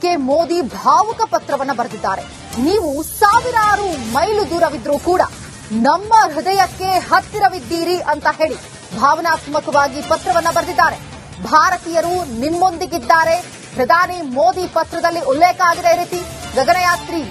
K Modi ಭಾವುಕ ಪತ್ರವನ್ನ ಬರೆದಿದ್ದಾರೆ. ನೀವು ಸಾವಿರಾರು ಮೈಲು ದೂರವಿದ್ರೂ ಕೂಡ ನಮ್ಮ ಹೃದಯಕ್ಕೆ ಹತ್ತಿರವಿದ್ದೀರಿ ಅಂತ ಹೇಳಿ ಭಾವನಾತ್ಮಕವಾಗಿ ಪತ್ರವನ್ನ ಬರೆದಿದ್ದಾರೆ. ಭಾರತೀಯರು ನಿಮ್ಮೊಂದಿಗಿದ್ದಾರೆ. ಪ್ರಧಾನಿ ಮೋದಿ ಪತ್ರದಲ್ಲಿ ಉಲ್ಲೇಖ ಆಗಿದೆ. ಈ ರೀತಿ ಗಗನಯಾತ್ರಿ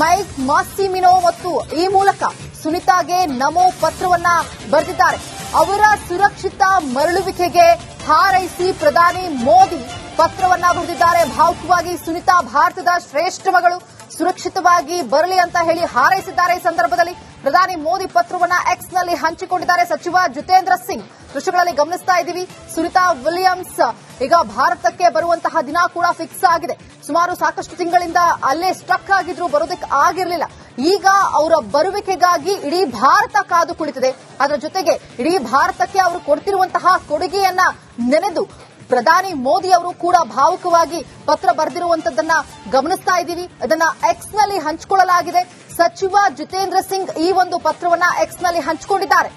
ಮೈಕ್ ಮಾಸ್ಸಿಮಿನೋ ಮತ್ತು ಈ ಮೂಲಕ ಸುನಿತಾಗೆ ನಮೋ ಪತ್ರವನ್ನ ಬರೆದಿದ್ದಾರೆ. ಅವರ ಸುರಕ್ಷಿತ ಮರಳುವಿಕೆಗೆ ಹಾರೈಸಿ ಪ್ರಧಾನಿ ಮೋದಿ ಪತ್ರವನ್ನ ಬರೆದಿದ್ದಾರೆ. ಭಾವುಕವಾಗಿ ಸುನಿತಾ ಭಾರತದ ಶ್ರೇಷ್ಠ ಮಗಳು, ಸುರಕ್ಷಿತವಾಗಿ ಬರಲಿ ಅಂತ ಹೇಳಿ ಹಾರೈಸಿದ್ದಾರೆ. ಈ ಸಂದರ್ಭದಲ್ಲಿ ಪ್ರಧಾನಿ ಮೋದಿ ಪತ್ರವನ್ನ ಎಕ್ಸ್ ನಲ್ಲಿ ಹಂಚಿಕೊಂಡಿದ್ದಾರೆ. ಸಚಿವ ಜಿತೇಂದ್ರ ಸಿಂಗ್ ದೃಶ್ಯಗಳಲ್ಲಿ ಗಮನಿಸ್ತಾ ಇದ್ದೀವಿ. ಸುನಿತಾ ವಿಲಿಯಮ್ಸ್ ಈಗ ಭಾರತಕ್ಕೆ ಬರುವಂತಹ ದಿನ ಕೂಡ ಫಿಕ್ಸ್ ಆಗಿದೆ. ಸುಮಾರು ಸಾಕಷ್ಟು ತಿಂಗಳಿಂದ ಅಲ್ಲೇ ಸ್ಟಕ್ ಆಗಿದ್ರು, ಬರೋದಕ್ಕೆ ಆಗಿರಲಿಲ್ಲ. ಈಗ ಅವರ ಬರುವಿಕೆಗಾಗಿ ಇಡೀ ಭಾರತ ಕಾದು ಕುಳಿತಿದೆ. ಅದರ ಜೊತೆಗೆ ಇಡೀ ಭಾರತಕ್ಕೆ ಅವರು ಕೊಡ್ತಿರುವಂತಹ ಕೊಡುಗೆಯನ್ನ ನೆನೆದು ಪ್ರಧಾನಿ ಮೋದಿ ಅವರು ಕೂಡ ಭಾವುಕವಾಗಿ ಪತ್ರ ಬರೆದಿರುವಂತದ್ದನ್ನ ಗಮನಿಸ್ತಾ ಇದ್ದೀವಿ. ಅದನ್ನ ಎಕ್ಸ್ ನಲ್ಲಿ ಹಂಚಿಕೊಳ್ಳಲಾಗಿದೆ. ಸಚಿವ ಜಿತೇಂದ್ರ ಸಿಂಗ್ ಈ ಒಂದು ಪತ್ರವನ್ನ ಎಕ್ಸ್ ನಲ್ಲಿ ಹಂಚಿಕೊಂಡಿದ್ದಾರೆ.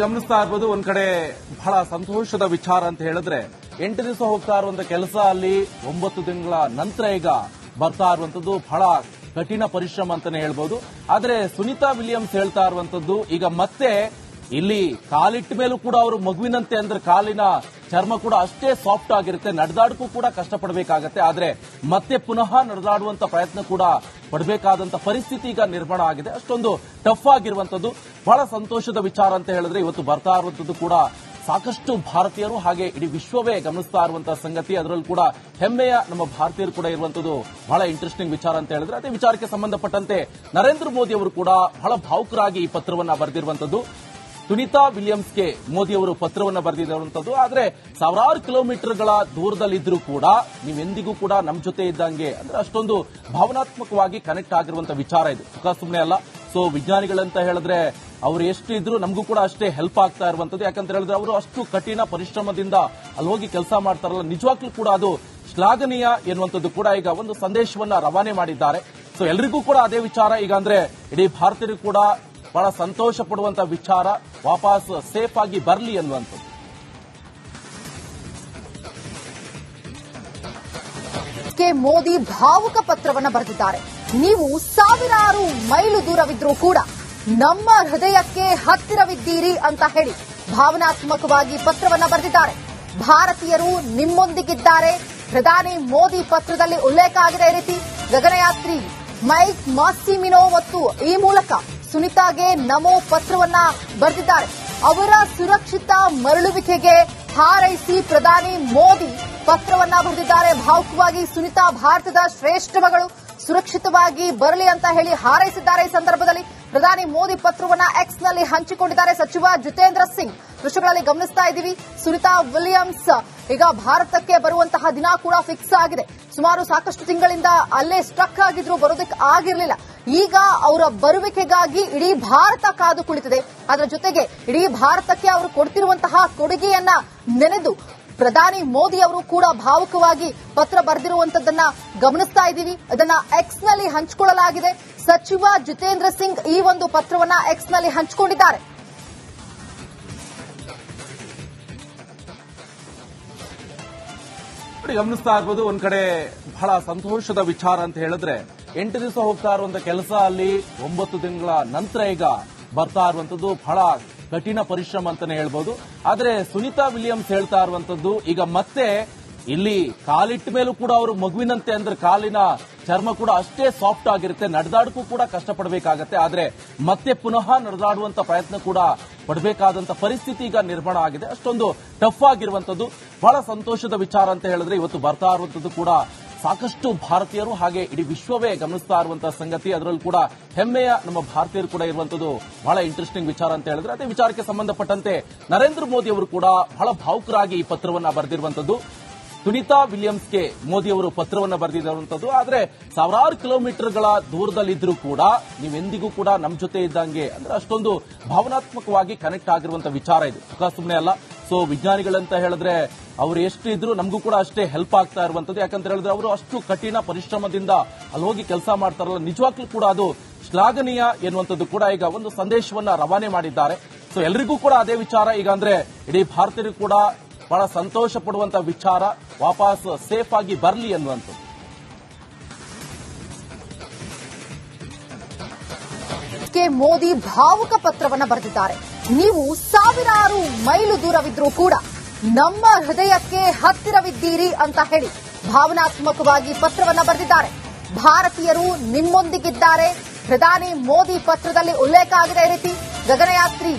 ಗಮನಿಸ್ತಾ ಇರ್ಬೋದು, ಒಂದ್ ಕಡೆ ಬಹಳ ಸಂತೋಷದ ವಿಚಾರ ಅಂತ ಹೇಳಿದ್ರೆ 8 ದಿವಸ ಹೋಗ್ತಾ ಇರುವಂತ ಕೆಲಸ ಅಲ್ಲಿ 9 ತಿಂಗಳ ನಂತರ ಈಗ ಬರ್ತಾ ಇರುವಂತದ್ದು ಬಹಳ ಕಠಿಣ ಪರಿಶ್ರಮ ಅಂತಾನೆ ಹೇಳ್ಬೋದು. ಆದ್ರೆ ಸುನಿತಾ ವಿಲಿಯಮ್ಸ್ ಹೇಳ್ತಾ ಇರುವಂತದ್ದು ಈಗ ಮತ್ತೆ ಇಲ್ಲಿ ಕಾಲಿಟ್ಟ ಮೇಲೂ ಕೂಡ ಅವರು ಮಗುವಿನಂತೆ, ಅಂದ್ರೆ ಕಾಲಿನ ಚರ್ಮ ಕೂಡ ಅಷ್ಟೇ ಸಾಫ್ಟ್ ಆಗಿರುತ್ತೆ, ನಡೆದಾಡಕ್ಕೂ ಕೂಡ ಕಷ್ಟಪಡಬೇಕಾಗತ್ತೆ. ಆದ್ರೆ ಮತ್ತೆ ಪುನಃ ನಡೆದಾಡುವಂತ ಪ್ರಯತ್ನ ಕೂಡ ಪಡಬೇಕಾದಂತ ಪರಿಸ್ಥಿತಿ ಈಗ ನಿರ್ಮಾಣ ಆಗಿದೆ. ಅಷ್ಟೊಂದು ಟಫ್ ಆಗಿರುವಂತದ್ದು ಬಹಳ ಸಂತೋಷದ ವಿಚಾರ ಅಂತ ಹೇಳಿದ್ರೆ ಇವತ್ತು ಬರ್ತಾ ಇರುವಂತದ್ದು ಕೂಡ ಸಾಕಷ್ಟು ಭಾರತೀಯರು ಹಾಗೆ ಇಡೀ ವಿಶ್ವವೇ ಗಮನಿಸ್ತಾ ಇರುವಂತಹ ಸಂಗತಿ. ಅದರಲ್ಲೂ ಕೂಡ ಹೆಮ್ಮೆಯ ನಮ್ಮ ಭಾರತೀಯರು ಕೂಡ ಇರುವಂತದ್ದು ಬಹಳ ಇಂಟ್ರೆಸ್ಟಿಂಗ್ ವಿಚಾರ ಅಂತ ಹೇಳಿದ್ರೆ ಅದೇ ವಿಚಾರಕ್ಕೆ ಸಂಬಂಧಪಟ್ಟಂತೆ ನರೇಂದ್ರ ಮೋದಿ ಅವರು ಕೂಡ ಬಹಳ ಭಾವುಕರಾಗಿ ಈ ಪತ್ರವನ್ನ ಬರೆದಿರುವಂತದ್ದು. ಸುನಿತಾ ವಿಲಿಯಮ್ಸ್ಗೆ ಮೋದಿ ಅವರು ಪತ್ರವನ್ನ ಬರೆದಿರುವಂತದ್ದು. ಆದ್ರೆ ಸಾವಿರಾರು ಕಿಲೋಮೀಟರ್ಗಳ ದೂರದಲ್ಲಿದ್ರೂ ಕೂಡ ನೀವೆಂದಿಗೂ ಕೂಡ ನಮ್ಮ ಜೊತೆ ಇದ್ದಂಗೆ, ಅಂದ್ರೆ ಅಷ್ಟೊಂದು ಭಾವನಾತ್ಮಕವಾಗಿ ಕನೆಕ್ಟ್ ಆಗಿರುವಂತ ವಿಚಾರ ಇದು. ಸುಖ ಸುಮ್ಮನೆ ಅಲ್ಲ. ಸೊ ವಿಜ್ಞಾನಿಗಳಂತ ಹೇಳಿದ್ರೆ ಅವರು ಎಷ್ಟು ಇದ್ರು ನಮಗೂ ಕೂಡ ಅಷ್ಟೇ ಹೆಲ್ಪ್ ಆಗ್ತಾ ಇರುವಂತದ್ದು. ಯಾಕಂತ ಹೇಳಿದ್ರೆ ಅವರು ಅಷ್ಟು ಕಠಿಣ ಪರಿಶ್ರಮದಿಂದ ಅಲ್ಲಿ ಹೋಗಿ ಕೆಲಸ ಮಾಡ್ತಾರಲ್ಲ, ನಿಜವಾಗ್ಲೂ ಕೂಡ ಅದು ಶ್ಲಾಘನೀಯ ಎನ್ನುವಂಥದ್ದು ಕೂಡ ಈಗ ಒಂದು ಸಂದೇಶವನ್ನ ರವಾನೆ ಮಾಡಿದ್ದಾರೆ. ಸೊ ಎಲ್ರಿಗೂ ಕೂಡ ಅದೇ ವಿಚಾರ ಈಗ, ಅಂದ್ರೆ ಇಡೀ ಭಾರತೀಯರು ಕೂಡ ಬಹಳ ಸಂತೋಷ ಪಡುವಂತ ವಿಚಾರ, ವಾಪಸ್ ಸೇಫ್ ಆಗಿ ಬರಲಿ ಅನ್ನುವಂಥದ್ದು. ಕೆ ಮೋದಿ ಭಾವುಕ ಪತ್ರವನ್ನ ಬರೆದಿದ್ದಾರೆ. ನೀವು ಸಾವಿರಾರು ಮೈಲು ದೂರವಿದ್ರೂ ಕೂಡ ನಮ್ಮ ಹೃದಯಕ್ಕೆ ಹತ್ತಿರವಿದ್ದೀರಿ ಅಂತ ಹೇಳಿ ಭಾವನಾತ್ಮಕವಾಗಿ ಪತ್ರವನ್ನ ಬರೆದಿದ್ದಾರೆ. ಭಾರತೀಯರು ನಿಮ್ಮೊಂದಿಗಿದ್ದಾರೆ. ಪ್ರಧಾನಿ ಮೋದಿ ಪತ್ರದಲ್ಲಿ ಉಲ್ಲೇಖ ಆಗಿದೆ. ಈ ರೀತಿ ಗಗನಯಾತ್ರಿ ಮೈಕ್ ಮಾಸ್ಸಿಮಿನೋ ಮತ್ತು ಈ ಮೂಲಕ ಸುನಿತಾಗೆ ನಮೋ ಪತ್ರವನ್ನ ಬರೆದಿದ್ದಾರೆ. ಅವರ ಸುರಕ್ಷಿತ ಮರಳುವಿಕೆಗೆ ಹಾರೈಸಿ ಪ್ರಧಾನಿ ಮೋದಿ ಪತ್ರವನ್ನ ಬರೆದಿದ್ದಾರೆ. ಭಾವುಕವಾಗಿ ಸುನಿತಾ ಭಾರತದ ಶ್ರೇಷ್ಠ ಮಗಳು, ಸುರಕ್ಷಿತವಾಗಿ ಬರಲಿ ಅಂತ ಹೇಳಿ ಹಾರೈಸಿದ್ದಾರೆ. ಈ ಸಂದರ್ಭದಲ್ಲಿ ಪ್ರಧಾನಿ ಮೋದಿ ಪತ್ರವನ್ನ ಎಕ್ಸ್ ನಲ್ಲಿ ಹಂಚಿಕೊಂಡಿದ್ದಾರೆ. ಸಚಿವ ಜಿತೇಂದ್ರ ಸಿಂಗ್ ದೃಶ್ಯಗಳಲ್ಲಿ ಗಮನಿಸ್ತಾ ಇದ್ದೀವಿ. ಸುನಿತಾ ವಿಲಿಯಮ್ಸ್ ಈಗ ಭಾರತಕ್ಕೆ ಬರುವಂತಹ ದಿನ ಕೂಡ ಫಿಕ್ಸ್ ಆಗಿದೆ. ಸುಮಾರು ಸಾಕಷ್ಟು ತಿಂಗಳಿಂದ ಅಲ್ಲೇ ಸ್ಟಕ್ ಆಗಿದ್ರು, ಬರೋದಕ್ಕೆ ಆಗಿರಲಿಲ್ಲ. ಈಗ ಅವರ ಬರುವಿಕೆಗಾಗಿ ಇಡೀ ಭಾರತ ಕಾದು ಕುಳಿತಿದೆ. ಅದರ ಜೊತೆಗೆ ಇಡೀ ಭಾರತಕ್ಕೆ ಅವರು ಕೊಡ್ತಿರುವಂತಹ ಕೊಡುಗೆಯನ್ನ ನೆನೆದು ಪ್ರಧಾನಿ ಮೋದಿ ಅವರು ಕೂಡ ಭಾವುಕವಾಗಿ ಪತ್ರ ಬರೆದಿರುವಂತದ್ದನ್ನ ಗಮನಿಸ್ತಾ ಇದ್ದೀವಿ. ಅದನ್ನ ಎಕ್ಸ್ ನಲ್ಲಿ ಹಂಚಿಕೊಳ್ಳಲಾಗಿದೆ. ಸಚಿವ ಜಿತೇಂದ್ರ ಸಿಂಗ್ ಈ ಒಂದು ಪತ್ರವನ್ನ ಎಕ್ಸ್ ನಲ್ಲಿ ಹಂಚಿಕೊಂಡಿದ್ದಾರೆ. ಗಮನಿಸ್ತಾ ಇರ್ಬೋದು, ಒಂದ್ ಕಡೆ ಬಹಳ ಸಂತೋಷದ ವಿಚಾರ ಅಂತ ಹೇಳಿದ್ರೆ 8 ದಿವಸ ಹೋಗ್ತಾ ಇರುವಂತ ಕೆಲಸ ಅಲ್ಲಿ 9 ತಿಂಗಳ ನಂತರ ಈಗ ಬರ್ತಾ ಇರುವಂತದ್ದು ಬಹಳ ಕಠಿಣ ಪರಿಶ್ರಮ ಅಂತಾನೆ ಹೇಳ್ಬೋದು. ಆದ್ರೆ ಸುನಿತಾ ವಿಲಿಯಮ್ಸ್ ಹೇಳ್ತಾ ಇರುವಂತದ್ದು ಈಗ ಮತ್ತೆ ಇಲ್ಲಿ ಕಾಲಿಟ್ಟ ಮೇಲೂ ಕೂಡ ಅವರು ಮಗುವಿನಂತೆ, ಅಂದ್ರೆ ಕಾಲಿನ ಚರ್ಮ ಕೂಡ ಅಷ್ಟೇ ಸಾಫ್ಟ್ ಆಗಿರುತ್ತೆ, ನಡೆದಾಡಕ್ಕೂ ಕೂಡ ಕಷ್ಟಪಡಬೇಕಾಗತ್ತೆ. ಆದ್ರೆ ಮತ್ತೆ ಪುನಃ ನಡೆದಾಡುವಂತ ಪ್ರಯತ್ನ ಕೂಡ ಪಡಬೇಕಾದಂತ ಪರಿಸ್ಥಿತಿ ಈಗ ನಿರ್ಮಾಣ ಆಗಿದೆ. ಅಷ್ಟೊಂದು ಟಫ್ ಆಗಿರುವಂತದ್ದು ಬಹಳ ಸಂತೋಷದ ವಿಚಾರ ಅಂತ ಹೇಳಿದ್ರೆ ಇವತ್ತು ಬರ್ತಾ ಇರುವಂತದ್ದು ಕೂಡ ಸಾಕಷ್ಟು ಭಾರತೀಯರು ಹಾಗೆ ಇಡೀ ವಿಶ್ವವೇ ಗಮನಿಸ್ತಾ ಇರುವಂತಹ ಸಂಗತಿ. ಅದರಲ್ಲೂ ಕೂಡ ಹೆಮ್ಮೆಯ ನಮ್ಮ ಭಾರತೀಯರು ಕೂಡ ಇರುವಂತದ್ದು ಬಹಳ ಇಂಟ್ರೆಸ್ಟಿಂಗ್ ವಿಚಾರ ಅಂತ ಹೇಳಿದ್ರೆ ಅದೇ ವಿಚಾರಕ್ಕೆ ಸಂಬಂಧಪಟ್ಟಂತೆ ನರೇಂದ್ರ ಮೋದಿ ಅವರು ಕೂಡ ಬಹಳ ಭಾವುಕರಾಗಿ ಈ ಪತ್ರವನ್ನ ಬರೆದಿರುವಂತದ್ದು. ಸುನಿತಾ ವಿಲಿಯಮ್ಸ್ಗೆ ಮೋದಿ ಅವರು ಪತ್ರವನ್ನ ಬರೆದಿರುವಂತದ್ದು. ಆದ್ರೆ ಸಾವಿರಾರು ಕಿಲೋಮೀಟರ್ಗಳ ದೂರದಲ್ಲಿದ್ರೂ ಕೂಡ ನೀವೆಂದಿಗೂ ಕೂಡ ನಮ್ಮ ಜೊತೆ ಇದ್ದಂಗೆ, ಅಂದ್ರೆ ಅಷ್ಟೊಂದು ಭಾವನಾತ್ಮಕವಾಗಿ ಕನೆಕ್ಟ್ ಆಗಿರುವಂತ ವಿಚಾರ ಇದು. ಸುಖ ಸುಮ್ಮನೆ ಅಲ್ಲ. ಸೊ ವಿಜ್ಞಾನಿಗಳಂತ ಹೇಳಿದ್ರೆ ಅವರು ಎಷ್ಟು ಇದ್ರು ನಮಗೂ ಕೂಡ ಅಷ್ಟೇ ಹೆಲ್ಪ್ ಆಗ್ತಾ ಇರುವಂತದ್ದು. ಯಾಕಂತ ಹೇಳಿದ್ರೆ ಅವರು ಅಷ್ಟು ಕಠಿಣ ಪರಿಶ್ರಮದಿಂದ ಅಲ್ಲಿ ಹೋಗಿ ಕೆಲಸ ಮಾಡ್ತಾರಲ್ಲ, ನಿಜವಾಗ್ಲೂ ಕೂಡ ಅದು ಶ್ಲಾಘನೀಯ ಎನ್ನುವಂಥದ್ದು ಕೂಡ ಈಗ ಒಂದು ಸಂದೇಶವನ್ನ ರವಾನೆ ಮಾಡಿದ್ದಾರೆ. ಸೊ ಎಲ್ರಿಗೂ ಕೂಡ ಅದೇ ವಿಚಾರ ಈಗ ಅಂದ್ರೆ ಇಡೀ ಭಾರತೀಯರು ಕೂಡ ಬಹಳ ಸಂತೋಷ ಪಡುವಂತ ವಿಚಾರ, ವಾಪಸ್ ಸೇಫ್ ಆಗಿ ಬರಲಿ ಅನ್ನುವಂಥದ್ದು. ಮೋದಿ ಭಾವುಕ ಪತ್ರವನ್ನ ಬರೆದಿದ್ದಾರೆ. ನೀವು ಸಾವಿರಾರು ಮೈಲು ದೂರವಿದ್ರೂ ಕೂಡ ನಮ್ಮ ಹೃದಯಕ್ಕೆ ಹತ್ತಿರವಿದ್ದೀರಿ ಅಂತ ಹೇಳಿ ಭಾವನಾತ್ಮಕವಾಗಿ ಪತ್ರವನ್ನ ಬರೆದಿದ್ದಾರೆ. ಭಾರತೀಯರು ನಿಮ್ಮೊಂದಿಗಿದ್ದಾರೆ. ಪ್ರಧಾನಿ ಮೋದಿ ಪತ್ರದಲ್ಲಿ ಉಲ್ಲೇಖ ಆಗಿದೆ. ಈ ರೀತಿ ಗಗನಯಾತ್ರಿ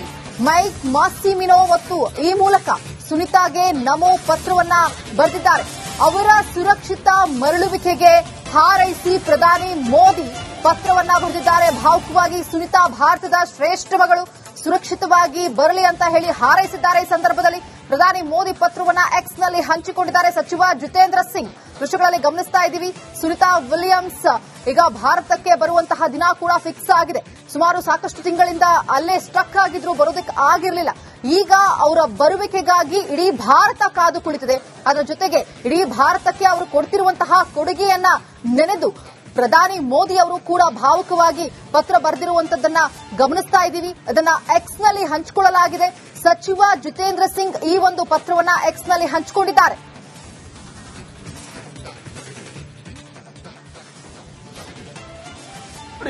ಮೈಕ್ ಮಾಸ್ಸಿಮಿನೋ ಮತ್ತು ಈ ಮೂಲಕ ಸುನಿತಾಗೆ ನಮೋ ಪತ್ರವನ್ನ ಬರೆದಿದ್ದಾರೆ. ಅವರ ಸುರಕ್ಷಿತ ಮರಳುವಿಕೆಗೆ ಹಾರೈಸಿ ಪ್ರಧಾನಿ ಮೋದಿ ಪತ್ರವನ್ನ ಬರೆದಿದ್ದಾರೆ. ಭಾವುಕವಾಗಿ ಸುನಿತಾ ಭಾರತದ ಶ್ರೇಷ್ಠ ಮಗಳು, ಸುರಕ್ಷಿತವಾಗಿ ಬರಲಿ ಅಂತ ಹೇಳಿ ಹಾರೈಸಿದ್ದಾರೆ. ಈ ಸಂದರ್ಭದಲ್ಲಿ ಪ್ರಧಾನಿ ಮೋದಿ ಪತ್ರವನ್ನ ಎಕ್ಸ್ ನಲ್ಲಿ ಹಂಚಿಕೊಂಡಿದ್ದಾರೆ. ಸಚಿವ ಜಿತೇಂದ್ರ ಸಿಂಗ್ ದೃಶ್ಯಗಳಲ್ಲಿ ಗಮನಿಸ್ತಾ ಇದ್ದೀವಿ. ಸುನಿತಾ ವಿಲಿಯಮ್ಸ್ ಈಗ ಭಾರತಕ್ಕೆ ಬರುವಂತಹ ದಿನ ಕೂಡ ಫಿಕ್ಸ್ ಆಗಿದೆ. ಸುಮಾರು ಸಾಕಷ್ಟು ತಿಂಗಳಿಂದ ಅಲ್ಲೇ ಸ್ಟಕ್ ಆಗಿದ್ರು, ಬರೋದಕ್ಕೆ ಆಗಿರಲಿಲ್ಲ. ಈಗ ಅವರ ಬರುವಿಕೆಗಾಗಿ ಇಡೀ ಭಾರತ ಕಾದು ಕುಳಿತಿದೆ. ಅದರ ಜೊತೆಗೆ ಇಡೀ ಭಾರತಕ್ಕೆ ಅವರು ಕೊಡ್ತಿರುವಂತಹ ಕೊಡುಗೆಯನ್ನ ನೆನೆದು ಪ್ರಧಾನಿ ಮೋದಿ ಅವರು ಕೂಡ ಭಾವುಕವಾಗಿ ಪತ್ರ ಬರೆದಿರುವಂತದ್ದನ್ನ ಗಮನಿಸ್ತಾ ಇದ್ದೀವಿ. ಅದನ್ನ ಎಕ್ಸ್ ನಲ್ಲಿ ಹಂಚಿಕೊಳ್ಳಲಾಗಿದೆ. ಸಚಿವ ಜಿತೇಂದ್ರ ಸಿಂಗ್ ಈ ಒಂದು ಪತ್ರವನ್ನ ಎಕ್ಸ್ ನಲ್ಲಿ ಹಂಚಿಕೊಂಡಿದ್ದಾರೆ.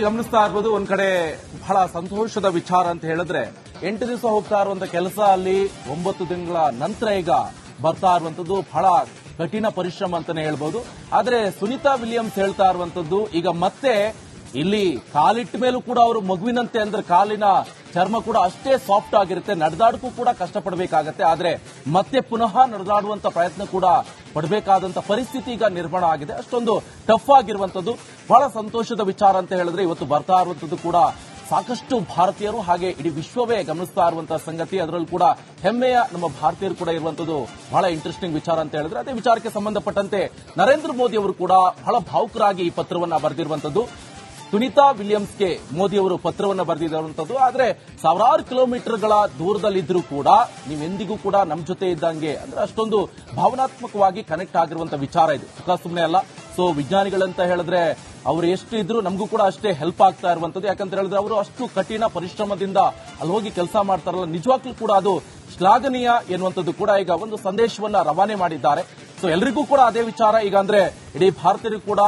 ಗಮನಿಸ್ತಾ ಇರ್ಬೋದು, ಒಂದ್ ಕಡೆ ಬಹಳ ಸಂತೋಷದ ವಿಚಾರ ಅಂತ ಹೇಳಿದ್ರೆ 8 ದಿವಸ ಹೋಗ್ತಾ ಇರುವಂತ ಕೆಲಸ ಅಲ್ಲಿ 9 ತಿಂಗಳ ನಂತರ ಈಗ ಬರ್ತಾ ಇರುವಂತದ್ದು ಬಹಳ ಕಠಿಣ ಪರಿಶ್ರಮ ಅಂತಾನೆ ಹೇಳ್ಬೋದು. ಆದ್ರೆ ಸುನಿತಾ ವಿಲಿಯಮ್ಸ್ ಹೇಳ್ತಾ ಇರುವಂತದ್ದು ಈಗ ಮತ್ತೆ ಇಲ್ಲಿ ಕಾಲಿಟ್ಟ ಮೇಲೂ ಕೂಡ ಅವರು ಮಗುವಿನಂತೆ, ಅಂದ್ರೆ ಕಾಲಿನ ಚರ್ಮ ಕೂಡ ಅಷ್ಟೇ ಸಾಫ್ಟ್ ಆಗಿರುತ್ತೆ, ನಡೆದಾಡಕ್ಕೂ ಕೂಡ ಕಷ್ಟಪಡಬೇಕಾಗತ್ತೆ. ಆದ್ರೆ ಮತ್ತೆ ಪುನಃ ನಡೆದಾಡುವಂತ ಪ್ರಯತ್ನ ಕೂಡ ಪಡಬೇಕಾದಂತ ಪರಿಸ್ಥಿತಿ ಈಗ ನಿರ್ಮಾಣ ಆಗಿದೆ. ಅಷ್ಟೊಂದು ಟಫ್ ಆಗಿರುವಂತದ್ದು ಬಹಳ ಸಂತೋಷದ ವಿಚಾರ ಅಂತ ಹೇಳಿದ್ರೆ ಇವತ್ತು ಬರ್ತಾ ಇರುವಂತದ್ದು ಕೂಡ ಸಾಕಷ್ಟು ಭಾರತೀಯರು ಹಾಗೆ ಇಡೀ ವಿಶ್ವವೇ ಗಮನಿಸ್ತಾ ಇರುವಂತಹ ಸಂಗತಿ. ಅದರಲ್ಲೂ ಕೂಡ ಹೆಮ್ಮೆಯ ನಮ್ಮ ಭಾರತೀಯರು ಕೂಡ ಇರುವಂತದ್ದು ಬಹಳ ಇಂಟ್ರೆಸ್ಟಿಂಗ್ ವಿಚಾರ ಅಂತ ಹೇಳಿದ್ರೆ ಅದೇ ವಿಚಾರಕ್ಕೆ ಸಂಬಂಧಪಟ್ಟಂತೆ ನರೇಂದ್ರ ಮೋದಿ ಅವರು ಕೂಡ ಬಹಳ ಭಾವುಕರಾಗಿ ಈ ಪತ್ರವನ್ನ ಬರೆದಿರುವಂತದ್ದು. ಸುನಿತಾ ವಿಲಿಯಮ್ಸ್ಗೆ ಮೋದಿ ಅವರು ಪತ್ರವನ್ನು ಬರೆದಿರುವಂತದ್ದು. ಆದ್ರೆ ಸಾವಿರಾರು ಕಿಲೋಮೀಟರ್ಗಳ ದೂರದಲ್ಲಿದ್ರೂ ಕೂಡ ನೀವೆಂದಿಗೂ ಕೂಡ ನಮ್ಮ ಜೊತೆ ಇದ್ದಂಗೆ, ಅಂದ್ರೆ ಅಷ್ಟೊಂದು ಭಾವನಾತ್ಮಕವಾಗಿ ಕನೆಕ್ಟ್ ಆಗಿರುವಂತ ವಿಚಾರ ಇದು, ಸುಖ ಸುಮ್ಮನೆ ಅಲ್ಲ. ಸೊ ವಿಜ್ಞಾನಿಗಳಂತ ಹೇಳಿದ್ರೆ ಅವರು ಎಷ್ಟು ಇದ್ರು ನಮಗೂ ಕೂಡ ಅಷ್ಟೇ ಹೆಲ್ಪ್ ಆಗ್ತಾ ಇರುವಂತದ್ದು. ಯಾಕಂತ ಹೇಳಿದ್ರೆ ಅವರು ಅಷ್ಟು ಕಠಿಣ ಪರಿಶ್ರಮದಿಂದ ಅಲ್ಲಿ ಹೋಗಿ ಕೆಲಸ ಮಾಡ್ತಾರಲ್ಲ, ನಿಜವಾಗ್ಲೂ ಕೂಡ ಅದು ಶ್ಲಾಘನೀಯ ಎನ್ನುವಂಥದ್ದು ಕೂಡ ಈಗ ಒಂದು ಸಂದೇಶವನ್ನ ರವಾನೆ ಮಾಡಿದ್ದಾರೆ. ಸೊ ಎಲ್ರಿಗೂ ಕೂಡ ಅದೇ ವಿಚಾರ ಈಗ ಅಂದ್ರೆ ಇಡೀ ಭಾರತೀಯರು ಕೂಡ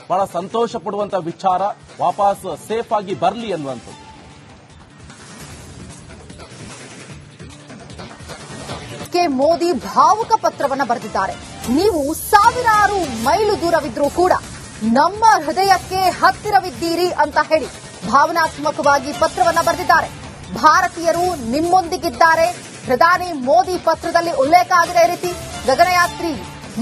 ಬಹಳ ಸಂತೋಷ ಪಡುವಂತ ವಿಚಾರ, ವಾಪಸ್ ಸೇಫ್ ಆಗಿ ಬರಲಿ ಅನ್ನುವಂಥದ್ದು. ಮೋದಿ ಭಾವುಕ ಪತ್ರವನ್ನ ಬರೆದಿದ್ದಾರೆ. ನೀವು ಸಾವಿರಾರು ಮೈಲು ದೂರವಿದ್ರೂ ಕೂಡ ನಮ್ಮ ಹೃದಯಕ್ಕೆ ಹತ್ತಿರವಿದ್ದೀರಿ ಅಂತ ಹೇಳಿ ಭಾವನಾತ್ಮಕವಾಗಿ ಪತ್ರವನ್ನ ಬರೆದಿದ್ದಾರೆ. ಭಾರತೀಯರು ನಿಮ್ಮೊಂದಿಗಿದ್ದಾರೆ. ಪ್ರಧಾನಿ ಮೋದಿ ಪತ್ರದಲ್ಲಿ ಉಲ್ಲೇಖ ಆಗಿದೆ. ಈ ರೀತಿ ಗಗನಯಾತ್ರಿ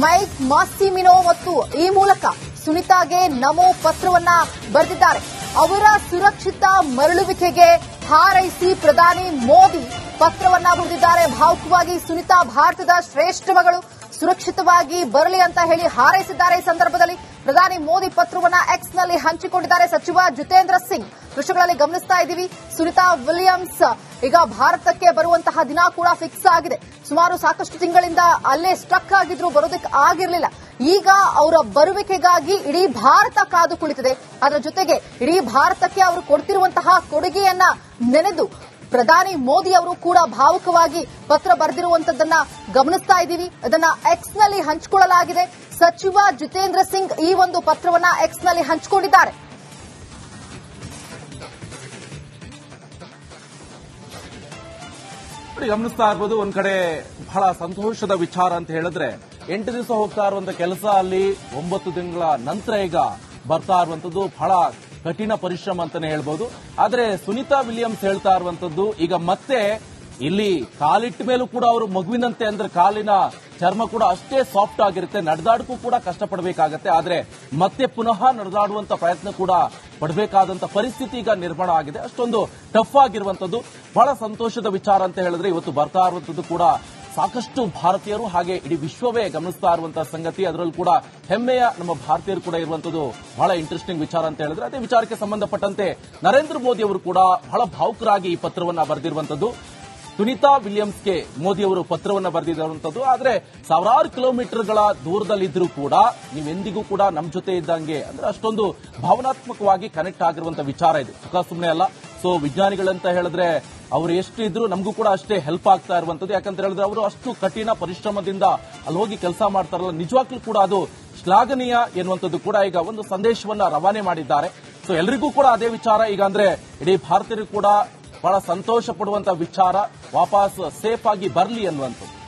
ಮೈಕ್ ಮಾಸ್ಸಿಮಿನೋ ಮತ್ತು ಈ ಮೂಲಕ ಸುನಿತಾಗೆ ನಮೋ ಪತ್ರವನ್ನ ಬರೆದಿದ್ದಾರೆ. ಅವರ ಸುರಕ್ಷಿತ ಮರಳುವಿಕೆಗೆ ಹಾರೈಸಿ ಪ್ರಧಾನಿ ಮೋದಿ ಪತ್ರವನ್ನ ಬರೆದಿದ್ದಾರೆ. ಭಾವುಕವಾಗಿ ಸುನಿತಾ ಭಾರತದ ಶ್ರೇಷ್ಠ ಮಗಳು, ಸುರಕ್ಷಿತವಾಗಿ ಬರಲಿ ಅಂತ ಹೇಳಿ ಹಾರೈಸಿದ್ದಾರೆ. ಈ ಸಂದರ್ಭದಲ್ಲಿ ಪ್ರಧಾನಿ ಮೋದಿ ಪತ್ರವನ್ನ ಎಕ್ಸ್ ನಲ್ಲಿ ಹಂಚಿಕೊಂಡಿದ್ದಾರೆ. ಸಚಿವ ಜಿತೇಂದ್ರ ಸಿಂಗ್ ದೃಶ್ಯಗಳಲ್ಲಿ ಗಮನಿಸ್ತಾ ಇದ್ದೀವಿ. ಸುನಿತಾ ವಿಲಿಯಮ್ಸ್ ಈಗ ಭಾರತಕ್ಕೆ ಬರುವಂತಹ ದಿನ ಕೂಡ ಫಿಕ್ಸ್ ಆಗಿದೆ. ಸುಮಾರು ಸಾಕಷ್ಟು ತಿಂಗಳಿಂದ ಅಲ್ಲೇ ಸ್ಟಕ್ ಆಗಿದ್ರು, ಬರೋದಕ್ಕೆ ಆಗಿರಲಿಲ್ಲ. ಈಗ ಅವರ ಬರುವಿಕೆಗಾಗಿ ಇಡೀ ಭಾರತ ಕಾದು ಕುಳಿತಿದೆ. ಅದರ ಜೊತೆಗೆ ಇಡೀ ಭಾರತಕ್ಕೆ ಅವರು ಕೊಡ್ತಿರುವಂತಹ ಕೊಡುಗೆಯನ್ನ ನೆನೆದು ಪ್ರಧಾನಿ ಮೋದಿ ಅವರು ಕೂಡ ಭಾವುಕವಾಗಿ ಪತ್ರ ಬರೆದಿರುವಂತದ್ದನ್ನ ಗಮನಿಸ್ತಾ ಇದ್ದೀವಿ. ಅದನ್ನ ಎಕ್ಸ್ ನಲ್ಲಿ ಹಂಚಿಕೊಳ್ಳಲಾಗಿದೆ. ಸಚಿವ ಜಿತೇಂದ್ರ ಸಿಂಗ್ ಈ ಒಂದು ಪತ್ರವನ್ನ ಎಕ್ಸ್ ನಲ್ಲಿ ಹಂಚಿಕೊಂಡಿದ್ದಾರೆ. ಗಮನಿಸ್ತಾ ಇರ್ಬೋದು, ಒಂದ್ ಕಡೆ ಬಹಳ ಸಂತೋಷದ ವಿಚಾರ ಅಂತ ಹೇಳಿದ್ರೆ 8 ದಿವಸ ಹೋಗ್ತಾ ಇರುವಂತ ಕೆಲಸ ಅಲ್ಲಿ 9 ತಿಂಗಳ ನಂತರ ಈಗ ಬರ್ತಾ ಇರುವಂತದ್ದು ಬಹಳ ಕಠಿಣ ಪರಿಶ್ರಮ ಅಂತಾನೆ ಹೇಳ್ಬೋದು. ಆದ್ರೆ ಸುನಿತಾ ವಿಲಿಯಮ್ಸ್ ಹೇಳ್ತಾ ಇರುವಂತದ್ದು ಈಗ ಮತ್ತೆ ಇಲ್ಲಿ ಕಾಲಿಟ್ಟ ಮೇಲೂ ಕೂಡ ಅವರು ಮಗುವಿನಂತೆ, ಅಂದ್ರೆ ಕಾಲಿನ ಚರ್ಮ ಕೂಡ ಅಷ್ಟೇ ಸಾಫ್ಟ್ ಆಗಿರುತ್ತೆ, ನಡೆದಾಡಕ್ಕೂ ಕೂಡ ಕಷ್ಟಪಡಬೇಕಾಗತ್ತೆ. ಆದ್ರೆ ಮತ್ತೆ ಪುನಃ ನಡೆದಾಡುವಂತ ಪ್ರಯತ್ನ ಕೂಡ ಪಡಬೇಕಾದಂತ ಪರಿಸ್ಥಿತಿ ಈಗ ನಿರ್ಮಾಣ ಆಗಿದೆ. ಅಷ್ಟೊಂದು ಟಫ್ ಆಗಿರುವಂತದ್ದು ಬಹಳ ಸಂತೋಷದ ವಿಚಾರ ಅಂತ ಹೇಳಿದ್ರೆ ಇವತ್ತು ಬರ್ತಾ ಇರುವಂತದ್ದು ಕೂಡ ಸಾಕಷ್ಟು ಭಾರತೀಯರು ಹಾಗೆ ಇಡೀ ವಿಶ್ವವೇ ಗಮನಿಸ್ತಾ ಇರುವಂತಹ ಸಂಗತಿ. ಅದರಲ್ಲೂ ಕೂಡ ಹೆಮ್ಮೆಯ ನಮ್ಮ ಭಾರತೀಯರು ಕೂಡ ಇರುವಂತದ್ದು ಬಹಳ ಇಂಟ್ರೆಸ್ಟಿಂಗ್ ವಿಚಾರ ಅಂತ ಹೇಳಿದ್ರೆ ಅದೇ ವಿಚಾರಕ್ಕೆ ಸಂಬಂಧಪಟ್ಟಂತೆ ನರೇಂದ್ರ ಮೋದಿ ಅವರು ಕೂಡ ಬಹಳ ಭಾವುಕರಾಗಿ ಈ ಪತ್ರವನ್ನ ಬರೆದಿರುವಂತದ್ದು. ಸುನಿತಾ ವಿಲಿಯಮ್ಸ್ಗೆ ಮೋದಿ ಅವರು ಪತ್ರವನ್ನ ಬರೆದಿರುವಂತದ್ದು. ಆದ್ರೆ ಸಾವಿರಾರು ಕಿಲೋಮೀಟರ್ಗಳ ದೂರದಲ್ಲಿದ್ರೂ ಕೂಡ ನೀವೆಂದಿಗೂ ಕೂಡ ನಮ್ಮ ಜೊತೆ ಇದ್ದಂಗೆ, ಅಂದ್ರೆ ಅಷ್ಟೊಂದು ಭಾವನಾತ್ಮಕವಾಗಿ ಕನೆಕ್ಟ್ ಆಗಿರುವಂತ ವಿಚಾರ ಇದು, ಸುಖ ಸುಮ್ಮನೆ ಅಲ್ಲ. ಸೊ ವಿಜ್ಞಾನಿಗಳಂತ ಹೇಳಿದ್ರೆ ಅವರು ಎಷ್ಟು ಇದ್ರು ನಮಗೂ ಕೂಡ ಅಷ್ಟೇ ಹೆಲ್ಪ್ ಆಗ್ತಾ ಇರುವಂತದ್ದು. ಯಾಕಂತ ಹೇಳಿದ್ರೆ ಅವರು ಅಷ್ಟು ಕಠಿಣ ಪರಿಶ್ರಮದಿಂದ ಅಲ್ಲಿ ಹೋಗಿ ಕೆಲಸ ಮಾಡ್ತಾರಲ್ಲ, ನಿಜವಾಗ್ಲೂ ಕೂಡ ಅದು ಶ್ಲಾಘನೀಯ ಎನ್ನುವಂಥದ್ದು ಕೂಡ ಈಗ ಒಂದು ಸಂದೇಶವನ್ನ ರವಾನೆ ಮಾಡಿದ್ದಾರೆ. ಸೊ ಎಲ್ರಿಗೂ ಕೂಡ ಅದೇ ವಿಚಾರ ಈಗ ಅಂದ್ರೆ ಇಡೀ ಭಾರತೀಯರು ಕೂಡ ಬಹಳ ಸಂತೋಷ ಪಡುವಂತ ವಿಚಾರ, ವಾಪಸ್ ಸೇಫ್ ಆಗಿ ಬರಲಿ ಅನ್ನುವಂಥದ್ದು.